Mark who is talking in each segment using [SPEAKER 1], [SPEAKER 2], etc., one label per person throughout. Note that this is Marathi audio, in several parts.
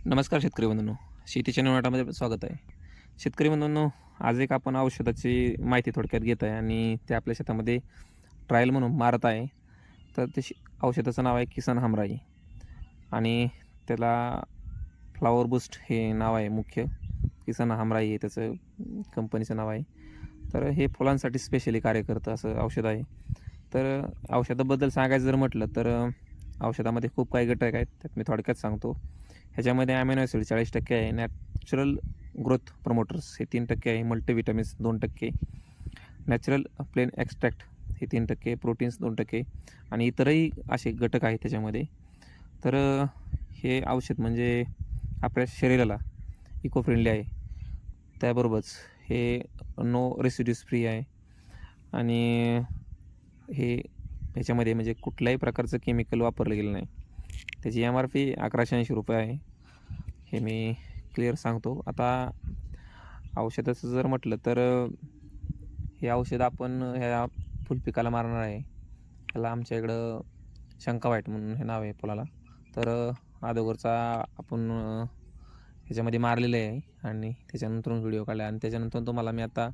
[SPEAKER 1] नमस्कार शेतकरी बंधूंनो, शेतीच्या निवडामध्ये स्वागत आहे. शेतकरी बंधूंनो, आज एक आपण औषधाची माहिती थोडक्यात घेत आहे आणि ते आपल्या शेतामध्ये ट्रायल म्हणून मारत आहे. तर ते औषधाचं नाव आहे किसन हमराई आणि त्याला फ्लॉवर बूस्ट हे नाव आहे मुख्य. किसन हमराई हे त्याचं कंपनीचं नाव आहे. तर हे फुलांसाठी स्पेशली कार्य करतं असं औषध आहे. तर औषधाबद्दल सांगायचं जर म्हटलं तर औषधामध्ये खूप काही घटक आहेत. त्यात मी थोडक्यात सांगतो. ह्याच्यामध्ये अॅमिनो ॲसिड 40% आहे. नॅचरल ग्रोथ प्रमोटर्स हे 3% आहे. मल्टीव्हिटॅमिन्स 2%, नॅचरल प्लेन एक्स्ट्रॅक्ट हे 3%, प्रोटीन्स 2% आणि इतरही असे घटक आहेत त्याच्यामध्ये. तर हे औषध म्हणजे आपल्या शरीराला इको फ्रेंडली आहे. त्याबरोबरच हे नो रेसिड्यूज फ्री आहे आणि हे ह्याच्यामध्ये म्हणजे कुठल्याही प्रकारचं केमिकल वापरलं गेलं नाही. त्याची MRP ₹1180 आहे. हे मी क्लिअर सांगतो. आता औषधाचं जर म्हटलं तर हे औषध आपण ह्या फुलपिकाला मारणार आहे. ह्याला आमच्या इकडं शंका व्हाईट म्हणून हे नाव आहे फुलाला. तर अगोदरचा आपण ह्याच्यामध्ये मारलेलं आहे आणि त्याच्यानंतरून व्हिडिओ काढला आणि त्याच्यानंतर तुम्हाला मी आता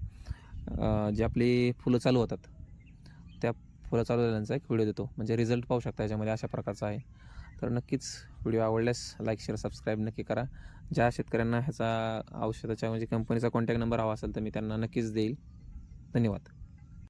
[SPEAKER 1] जी आपली फुलं चालू होतात, त्या फुलं चालू झाल्याचा एक व्हिडिओ देतो. म्हणजे रिझल्ट पाहू शकता याच्यामध्ये अशा प्रकारचा आहे. तर नक्कीच व्हिडिओ आवडल्यास लाईक, शेअर, सबस्क्राईब नक्की करा. ज्या शेतकऱ्यांना ह्याचा औषधाच्या म्हणजे कंपनीचा कॉन्टॅक्ट नंबर हवा असेल तर मी त्यांना नक्कीच देईल. धन्यवाद.